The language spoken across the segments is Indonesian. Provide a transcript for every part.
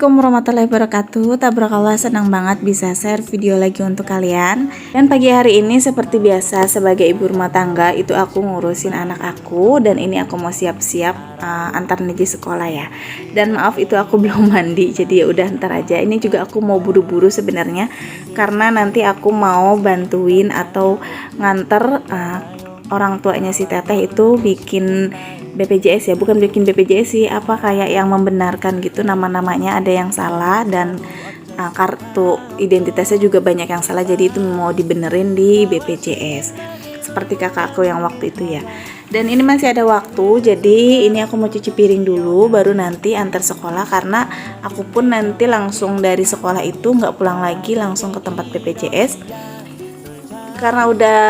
Assalamualaikum warahmatullahi wabarakatuh. Tabarakallah, senang banget bisa share video lagi untuk kalian. Dan pagi hari ini seperti biasa sebagai ibu rumah tangga itu aku ngurusin anak aku. Dan ini aku mau siap-siap antar Neji sekolah ya. Dan maaf itu aku belum mandi, jadi ya udah ntar aja. Ini juga aku mau buru-buru sebenarnya karena nanti aku mau bantuin atau nganter orang tuanya si teteh itu bikin BPJS ya, bukan bikin BPJS sih, apa kayak yang membenarkan gitu, nama-namanya ada yang salah dan kartu identitasnya juga banyak yang salah, jadi itu mau dibenerin di BPJS seperti kakak aku yang waktu itu ya. Dan ini masih ada waktu, jadi ini aku mau cuci piring dulu baru nanti antar sekolah, karena aku pun nanti langsung dari sekolah itu nggak pulang lagi langsung ke tempat BPJS karena udah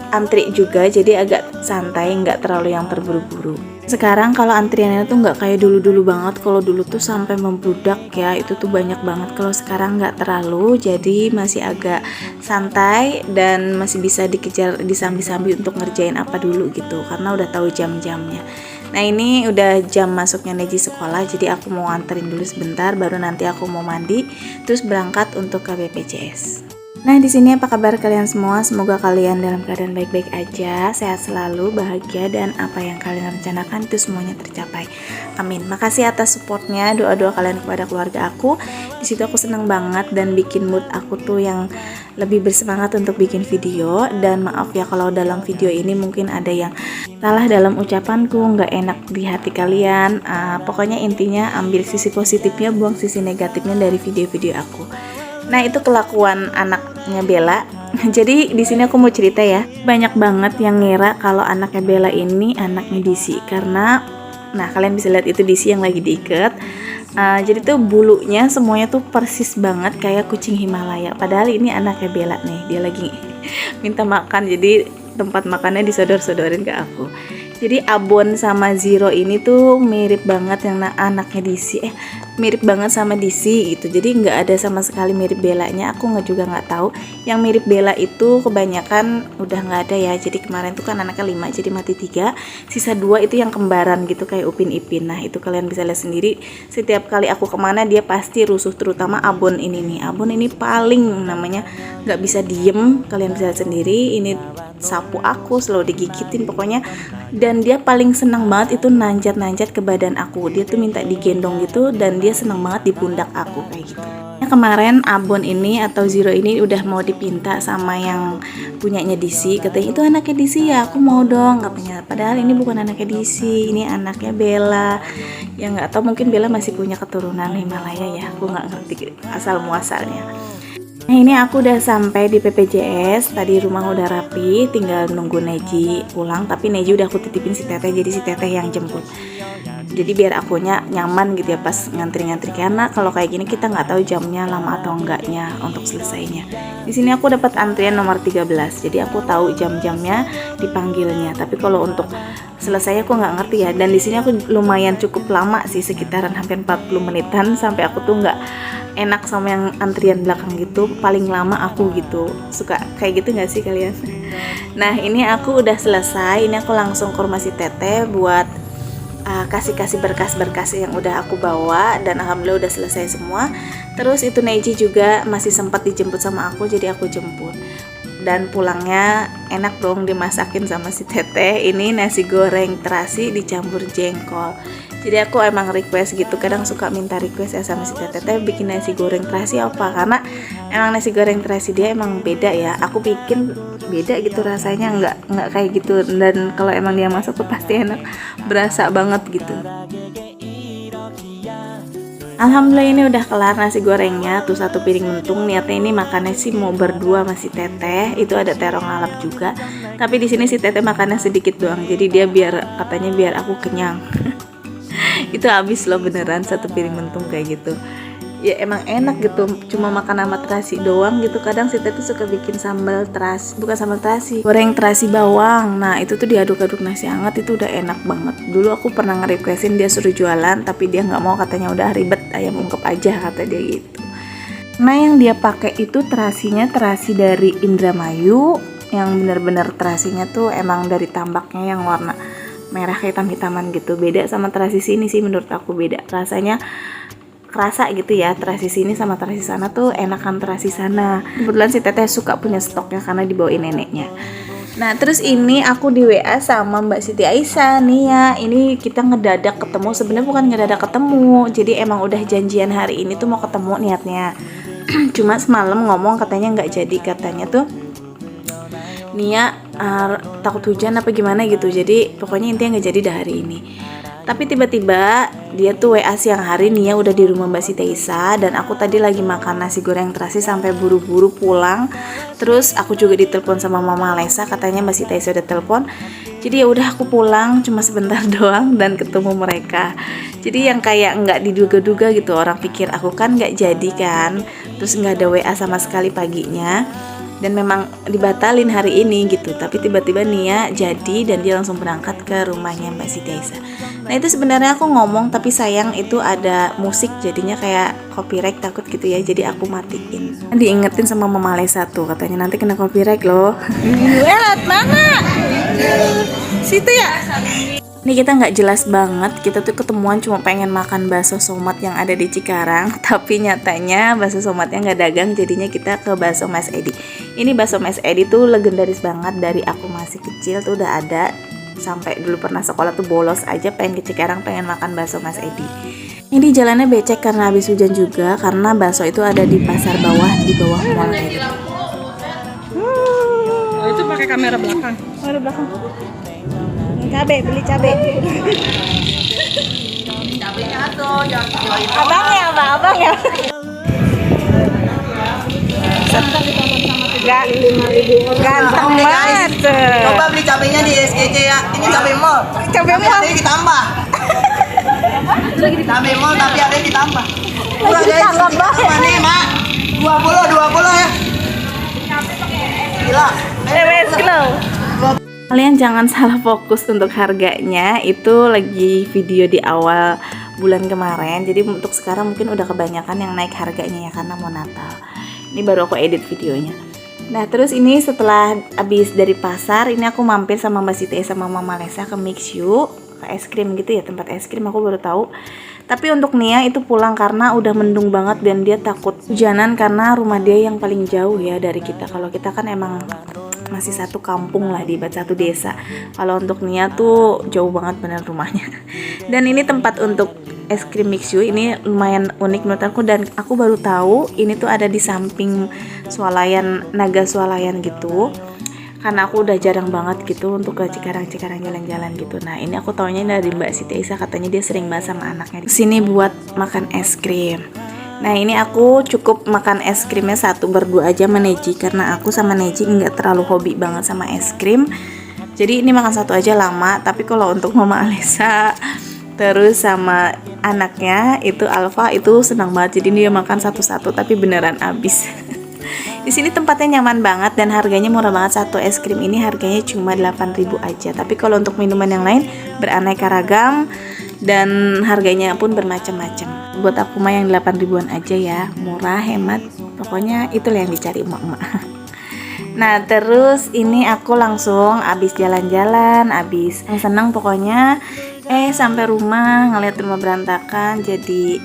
antri juga, jadi agak santai, nggak terlalu yang terburu-buru. Sekarang kalau antriannya tuh nggak kayak dulu-dulu banget. Kalau dulu tuh sampai membludak ya, itu tuh banyak banget. Kalau sekarang nggak terlalu, jadi masih agak santai dan masih bisa dikejar, disambi-sambi untuk ngerjain apa dulu gitu, karena udah tahu jam-jamnya. Nah ini udah jam masuknya Neji sekolah, jadi aku mau anterin dulu sebentar, baru nanti aku mau mandi, terus berangkat untuk ke BPJS. Nah di sini apa kabar kalian semua? Semoga kalian dalam keadaan baik-baik aja, sehat selalu, bahagia, dan apa yang kalian rencanakan itu semuanya tercapai. Amin. Makasih atas supportnya, doa-doa kalian kepada keluarga aku. Di situ aku seneng banget dan bikin mood aku tuh yang lebih bersemangat untuk bikin video. Dan maaf ya kalau dalam video ini mungkin ada yang salah dalam ucapanku, nggak enak di hati kalian. Pokoknya intinya ambil sisi positifnya, buang sisi negatifnya dari video-video aku. Nah itu kelakuan anaknya Bella. Jadi di sini aku mau cerita ya. Banyak banget yang ngira kalau anaknya Bella ini anaknya DC karena, nah kalian bisa lihat itu DC yang lagi diikat. Jadi tuh bulunya semuanya tuh persis banget kayak kucing Himalaya. Padahal ini anaknya Bella nih. Dia lagi minta makan. Jadi tempat makannya disodor-sodorin ke aku. Jadi Abon sama Zero ini tuh mirip banget yang anaknya DC, mirip banget sama DC gitu. Jadi nggak ada sama sekali mirip Bellanya. Aku juga nggak tahu. Yang mirip Bella itu kebanyakan udah nggak ada ya. Jadi kemarin tuh kan anaknya 5, jadi mati 3. Sisa 2 itu yang kembaran gitu kayak Upin Ipin. Nah itu kalian bisa lihat sendiri. Setiap kali aku kemana dia pasti rusuh, terutama Abon ini nih. Abon ini paling namanya nggak bisa diem. Kalian bisa lihat sendiri. Ini sapu aku, selalu digigitin pokoknya. Dan dia paling senang banget itu nanjat-nanjat ke badan aku. Dia tuh minta digendong gitu dan dia senang banget di pundak aku kayak gitu. Nah, kemarin Abon ini atau Zero ini udah mau dipinta sama yang punyanya DC. Katanya itu anaknya DC ya, aku mau dong. Katanya padahal ini bukan anaknya DC, ini anaknya Bella. Ya nggak tahu, mungkin Bella masih punya keturunan Himalaya ya. Aku nggak ngerti asal muasalnya. Nah ini aku udah sampai di BPJS. Tadi rumah udah rapi, tinggal nunggu Neji pulang. Tapi Neji udah aku titipin si teteh, jadi si teteh yang jemput. Jadi biar akunya nyaman gitu ya pas ngantri-ngantri, karena kalau kayak gini kita nggak tahu jamnya lama atau enggaknya untuk selesainya. Di sini aku dapat antrian nomor 13, jadi aku tahu jam-jamnya dipanggilnya. Tapi kalau untuk selesai aku nggak ngerti ya. Dan di sini aku lumayan cukup lama sih, sekitaran hampir 40 menitan, sampai aku tuh nggak enak sama yang antrian belakang gitu. Paling lama aku gitu, suka kayak gitu nggak sih kalian? Nah ini aku udah selesai. Ini aku langsung ke rumah si teteh buat kasih berkas-berkas yang udah aku bawa, dan alhamdulillah udah selesai semua. Terus itu Neji juga masih sempat dijemput sama aku, jadi aku jemput. Dan pulangnya enak dong dimasakin sama si teteh. Ini nasi goreng terasi dicampur jengkol. Jadi aku emang request gitu, kadang suka minta request ya sama si teteh bikin nasi goreng terasi apa, karena emang nasi goreng terasi dia emang beda ya. Aku bikin beda gitu rasanya, nggak kayak gitu. Dan kalau emang dia masak tuh pasti enak, berasa banget gitu. Alhamdulillah ini udah kelar nasi gorengnya, tuh satu piring mentung. Niatnya ini makannya sih mau berdua sama si teteh. Itu ada terong lalap juga. Tapi di sini si teteh makannya sedikit doang. Jadi dia katanya biar aku kenyang. Itu habis loh beneran satu piring mentung kayak gitu. Ya emang enak gitu, cuma makan sama terasi doang gitu. Kadang si teteh suka bikin sambal terasi, bukan sambal terasi, goreng terasi bawang. Nah itu tuh diaduk-aduk nasi hangat, itu udah enak banget. Dulu aku pernah nge-requestin dia suruh jualan, tapi dia nggak mau, katanya udah ribet, ayam ungkep aja kata dia gitu. Nah yang dia pakai itu terasinya terasi dari Indramayu, yang bener-bener terasinya tuh emang dari tambaknya yang warna merah hitam-hitaman gitu. Beda sama terasi sini sih, menurut aku beda rasanya. kerasa gitu ya, terasi sini sama terasi sana tuh enakan terasi sana. Kebetulan si teteh suka punya stoknya karena dibawain neneknya. Nah terus ini aku di WA sama Mbak Siti Aisyah nih ya. Ini kita ngedadak ketemu, sebenarnya bukan ngedadak ketemu, jadi emang udah janjian hari ini tuh mau ketemu niatnya. Cuma semalam ngomong katanya nggak jadi, katanya tuh Nia takut hujan apa gimana gitu, jadi pokoknya intinya nggak jadi dah hari ini. Tapi tiba-tiba dia tuh WA siang hari, Nia udah di rumah Mbak Siti Aisyah, dan aku tadi lagi makan nasi goreng terasi sampai buru-buru pulang. Terus aku juga ditelepon sama Mama Alesa, katanya Mbak Siti Aisyah udah telepon. Jadi ya udah aku pulang cuma sebentar doang dan ketemu mereka. Jadi yang kayak nggak diduga-duga gitu, orang pikir aku kan nggak jadi kan, terus nggak ada WA sama sekali paginya. Dan memang dibatalin hari ini gitu, tapi tiba-tiba Nia jadi dan dia langsung berangkat ke rumahnya Mbak Siti Aisyah. Nah itu sebenarnya aku ngomong tapi sayang itu ada musik jadinya kayak copyright, takut gitu ya, jadi aku matiin. Diingetin sama Mama Alesa tuh, katanya nanti kena copyright loh. Elat mana? Situ ya? Ini kita nggak jelas banget, kita tuh ketemuan cuma pengen makan bakso somat yang ada di Cikarang, tapi nyatanya bakso somatnya nggak dagang, jadinya kita ke bakso Mas Edi. Ini bakso Mas Edi tuh legendaris banget, dari aku masih kecil tuh udah ada, sampai dulu pernah sekolah tuh bolos aja pengen ke Cikarang pengen makan bakso Mas Edi. Ini jalannya becek karena habis hujan juga, karena bakso itu ada di pasar bawah, di bawah mall kayak gitu. Itu pakai kamera belakang. Kamera belakang. Cabe, beli cabe. Cabenya tuh, jangan Abang ya, abang ya. Ganteng banget. Coba beli cabenya di SGC ya. Ini cabe mall. Cabe mall. Ada yang ditambah. Cabe mall tapi ada yang ditambah. Murah guys. Sama nih, Mak. 20 ya. Gila. Kilo. Kalian jangan salah fokus untuk harganya, itu lagi video di awal bulan kemarin, jadi untuk sekarang mungkin udah kebanyakan yang naik harganya ya karena mau Natal. Ini baru aku edit videonya. Nah terus ini setelah habis dari pasar, ini aku mampir sama Mbak Siti sama Mama Alesa ke Mix You, ke es krim gitu ya, tempat es krim, aku baru tahu. Tapi untuk Nia itu pulang karena udah mendung banget dan dia takut hujanan karena rumah dia yang paling jauh ya dari kita. Kalau kita kan emang masih satu kampung lah, di satu desa. Kalau untuk Nia tuh jauh banget bener rumahnya. Dan ini tempat untuk es krim Mix You ini lumayan unik menurut aku, dan aku baru tahu ini tuh ada di samping swalayan, Naga Swalayan gitu. Karena aku udah jarang banget gitu untuk ke Cikarang jalan-jalan gitu. Nah ini aku taunya dari Mbak Siti Aisyah, katanya dia sering banget sama anaknya di sini buat makan es krim. Nah ini aku cukup makan es krimnya satu berdua aja sama Neji, karena aku sama Neji nggak terlalu hobi banget sama es krim. Jadi ini makan satu aja lama. Tapi kalau untuk Mama Alesa terus sama anaknya itu Alfa itu senang banget, jadi dia makan satu-satu tapi beneran habis. Di sini tempatnya nyaman banget dan harganya murah banget. Satu es krim ini harganya cuma 8.000 aja. Tapi kalau untuk minuman yang lain beraneka ragam dan harganya pun bermacam-macam. Buat aku mah yang 8.000-an aja ya, murah, hemat. Pokoknya itulah yang dicari emak-emak. Nah terus ini aku langsung abis jalan-jalan, abis seneng pokoknya. Sampai rumah ngeliat rumah berantakan, jadi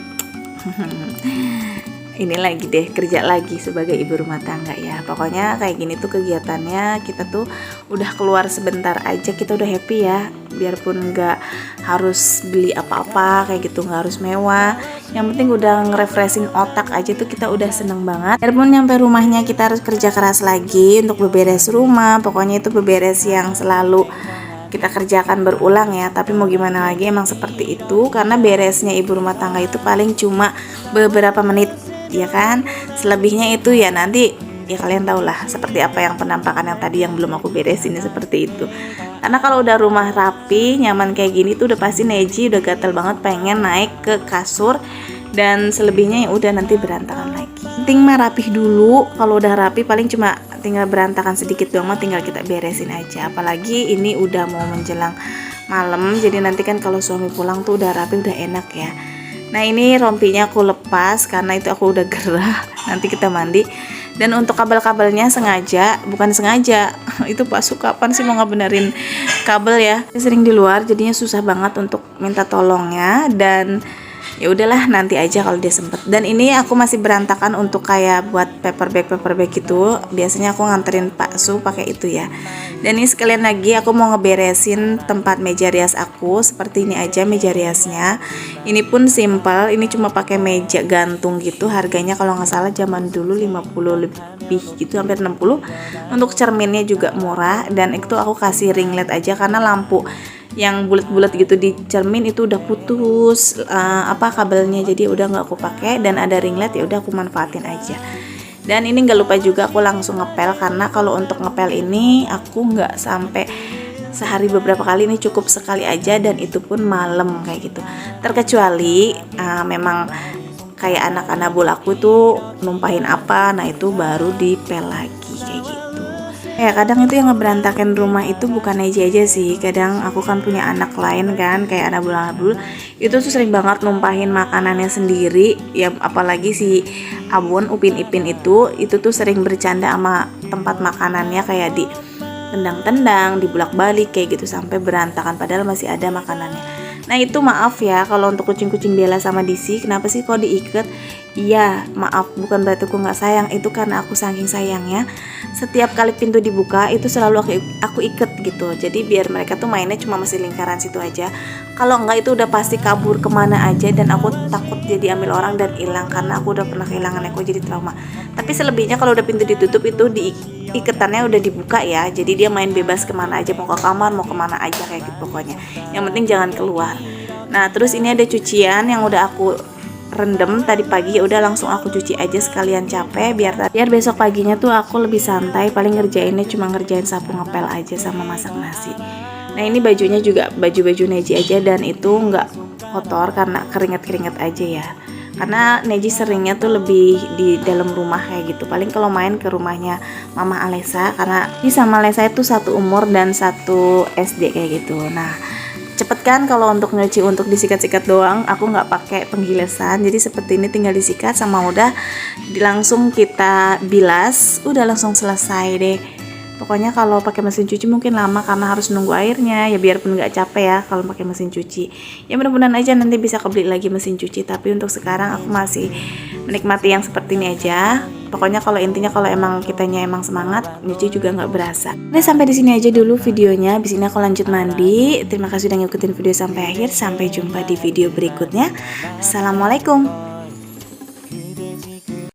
ini lagi deh, kerja lagi sebagai ibu rumah tangga ya. Pokoknya kayak gini tuh kegiatannya, kita tuh udah keluar sebentar aja kita udah happy ya. Biarpun nggak harus beli apa-apa kayak gitu, nggak harus mewah, yang penting udah nge-refreshing otak aja tuh kita udah seneng banget. Biarpun nyampe rumahnya kita harus kerja keras lagi untuk beberes rumah. Pokoknya itu beberes yang selalu kita kerjakan berulang ya, tapi mau gimana lagi, emang seperti itu. Karena beresnya ibu rumah tangga itu paling cuma beberapa menit ya kan, selebihnya itu ya nanti ya kalian tau lah seperti apa yang penampakan yang tadi yang belum aku beresin seperti itu. Karena kalau udah rumah rapi nyaman kayak gini tuh udah pasti Neji udah gatel banget pengen naik ke kasur, dan selebihnya ya udah nanti berantakan lagi. Penting mah rapih dulu, kalau udah rapi paling cuma tinggal berantakan sedikit doang mah tinggal kita beresin aja. Apalagi ini udah mau menjelang malam, jadi nanti kan kalau suami pulang tuh udah rapi udah enak ya. Nah ini rompinya aku lepas karena itu aku udah gerah, nanti kita mandi. Dan untuk kabel-kabelnya sengaja, bukan sengaja, itu Pak Su kapan sih mau ngebenerin kabel ya, sering di luar jadinya susah banget untuk minta tolongnya. Dan ya udahlah nanti aja kalau dia sempet. Dan ini aku masih berantakan untuk kayak buat paper bag gitu. Biasanya aku nganterin Pak Su pakai itu ya. Dan ini sekalian lagi aku mau ngeberesin tempat meja rias aku. Seperti ini aja meja riasnya. Ini pun simple, ini cuma pakai meja gantung gitu. Harganya kalau nggak salah zaman dulu 50 lebih gitu, hampir 60. Untuk cerminnya juga murah, dan itu aku kasih ring light aja karena lampu yang bulat-bulat gitu di cermin itu udah putus kabelnya, jadi udah nggak aku pakai, dan ada ring light ya udah aku manfaatin aja. Dan ini nggak lupa juga aku langsung ngepel, karena kalau untuk ngepel ini aku nggak sampai sehari, beberapa kali, ini cukup sekali aja, dan itu pun malam kayak gitu. Terkecuali memang kayak anak-anak bul aku tuh numpahin apa, nah itu baru dipel lagi kayak gitu. Ya kadang itu yang ngeberantakan rumah itu bukan Neji aja sih, kadang aku kan punya anak lain kan, kayak anak bul itu tuh sering banget numpahin makanannya sendiri ya, apalagi si Abun Upin Ipin itu tuh sering bercanda sama tempat makanannya, kayak di tendang-tendang, dibulak-balik kayak gitu sampai berantakan padahal masih ada makanannya. Nah itu maaf ya kalau untuk kucing-kucing Bella sama DC, kenapa sih kok diikat? Iya maaf, bukan berarti aku nggak sayang, itu karena aku saking sayangnya setiap kali pintu dibuka itu selalu aku ikat gitu. Jadi biar mereka tuh mainnya cuma masih lingkaran situ aja. Kalau enggak itu udah pasti kabur kemana aja, dan aku takut jadi ambil orang dan hilang, karena aku udah pernah kehilangan Eko jadi trauma. Tapi selebihnya kalau udah pintu ditutup itu iketannya udah dibuka ya, jadi dia main bebas kemana aja, mau ke kamar mau kemana aja kayak gitu pokoknya. Yang penting jangan keluar. Nah terus ini ada cucian yang udah aku rendam tadi pagi, ya udah langsung aku cuci aja sekalian capek, biar besok paginya tuh aku lebih santai, paling ngerjainnya cuma ngerjain sapu ngepel aja sama masak nasi. Nah ini bajunya juga baju Neji aja, dan itu nggak kotor karena keringat aja ya, karena Neji seringnya tuh lebih di dalam rumah kayak gitu. Paling kalau main ke rumahnya Mama Alesa, karena ini sama Alesa itu satu umur dan satu SD kayak gitu. Nah cepet kan kalau untuk nyuci, untuk disikat-sikat doang, aku nggak pakai penggilesan, jadi seperti ini tinggal disikat sama udah langsung kita bilas, udah langsung selesai deh. Pokoknya kalau pakai mesin cuci mungkin lama karena harus nunggu airnya ya, biarpun nggak capek ya kalau pakai mesin cuci. Ya mudah-mudahan aja nanti bisa kebeli lagi mesin cuci, tapi untuk sekarang aku masih menikmati yang seperti ini aja. Pokoknya kalau intinya kalau emang kitanya emang semangat, nyuci juga nggak berasa. Nah sampai di sini aja dulu videonya. Abis ini aku lanjut mandi. Terima kasih udah ngikutin video sampai akhir. Sampai jumpa di video berikutnya. Assalamualaikum.